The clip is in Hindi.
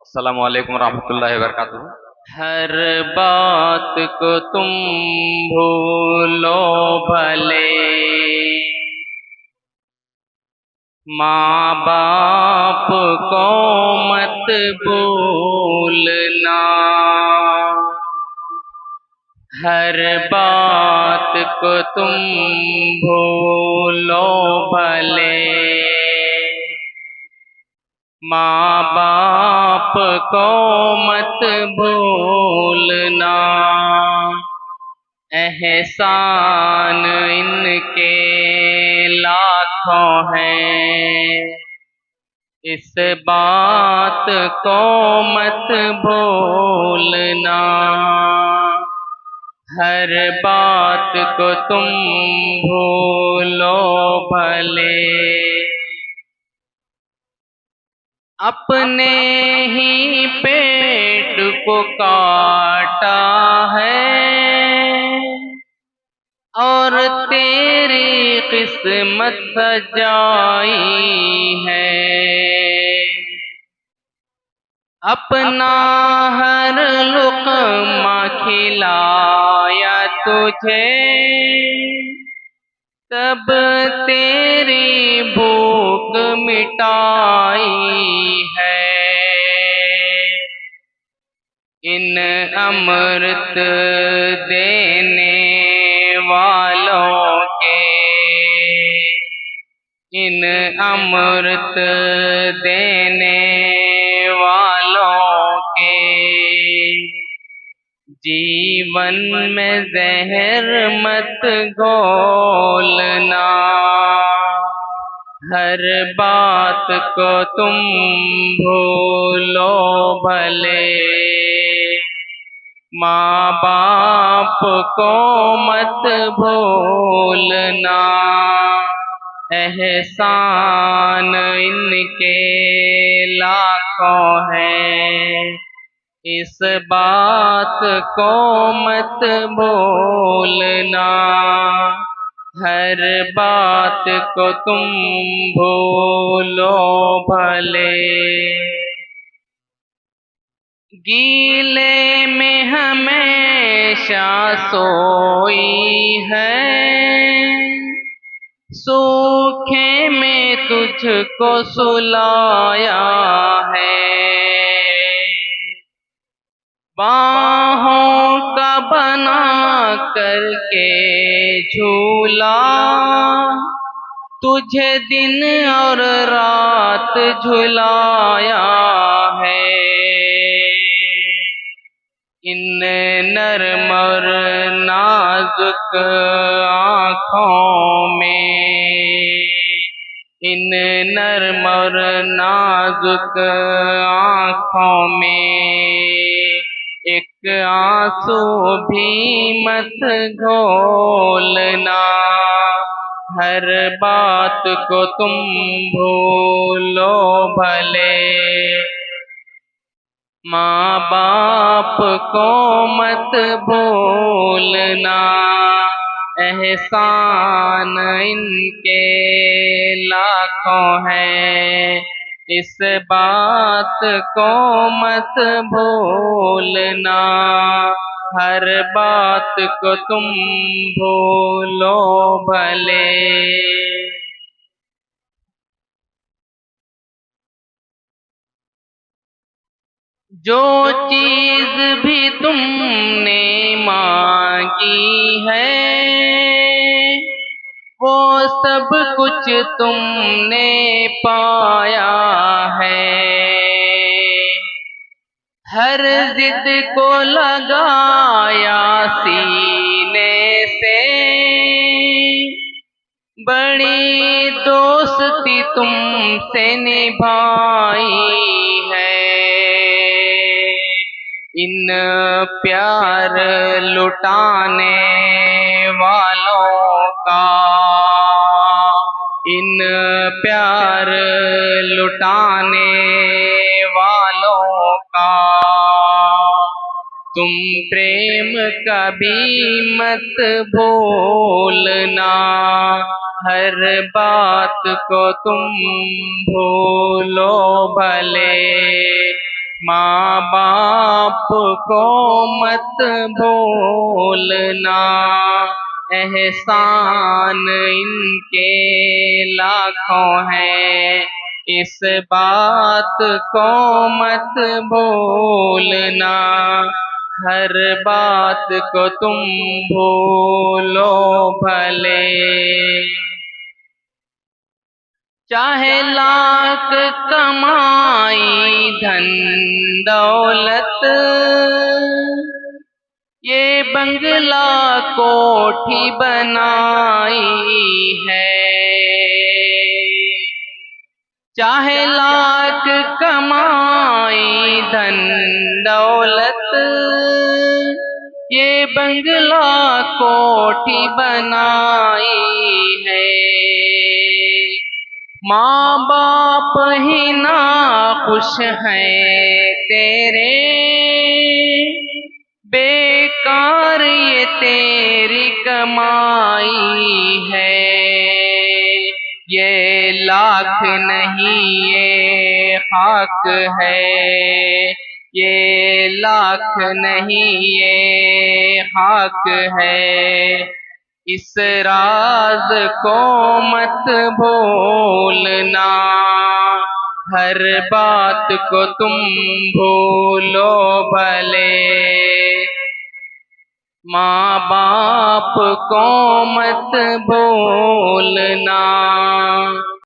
अस्सलामु अलैकुम रहमतुल्लाहि व बरकातुहू। हर बात को तुम भूलो भले, माँ बाप को मत भूलना। हर बात को तुम भूलो भले, माँ बाप को मत भूलना। एहसान इनके लाखों हैं, इस बात को मत भूलना। हर बात को तुम भूलो भले, अपने ही पेट को काटा है और तेरी किस्मत सजाई है। अपना हर लुक़मा खिलाया तुझे, तब तेरी भूख मिटाई है। इन अमृत देने वालों के, इन अमृत देने वालों के जीवन में जहर मत घोलना। हर बात को तुम भूलो भले, माँ बाप को मत भूलना। एहसान इनके लाखों हैं, इस बात को मत भूलना। हर बात को तुम भूलो भले। गीले में हमेशा सोई है, सूखे में तुझको सुलाया है। बाहों का बना करके झूला, तुझे दिन और रात झुलाया है। इन नर्म और नाजुक आँखों में, इन नर्म और नाजुक आँखों में एक आंसू भी मत घोलना। हर बात को तुम भूलो भले, माँ बाप को मत भूलना। एहसान इनके लाखों हैं, इस बात को मत भूलना। हर बात को तुम भूलो भले। जो चीज भी तुमने मांगी है, वो सब कुछ तुमने पाया है। हर जिद को लगाया सीने से, बड़ी दोस्ती तुमसे निभाई है। इन प्यार लुटाने वालों का, इन प्यार लुटाने वालों का तुम प्रेम कभी मत भूलना। हर बात को तुम भूलो भले, माँ बाप को मत भूलना, एहसान इनके लाखों हैं, इस बात को मत भूलना। हर बात को तुम भूलो भले, चाहे लाख कमाई धन दौलत, ये बंगला कोठी बनाई है। चाहे लाख कमाई धन दौलत, ये बंगला कोठी बनाई है। माँ बाप ही ना खुश हैं तेरे, बेकार ये तेरी कमाई है। ये लाख नहीं ये खाक है, ये लाख नहीं ये खाक है। इस राज को मत भूलना, हर बात को तुम भूलो भले। माँ बाप को मत भूलना।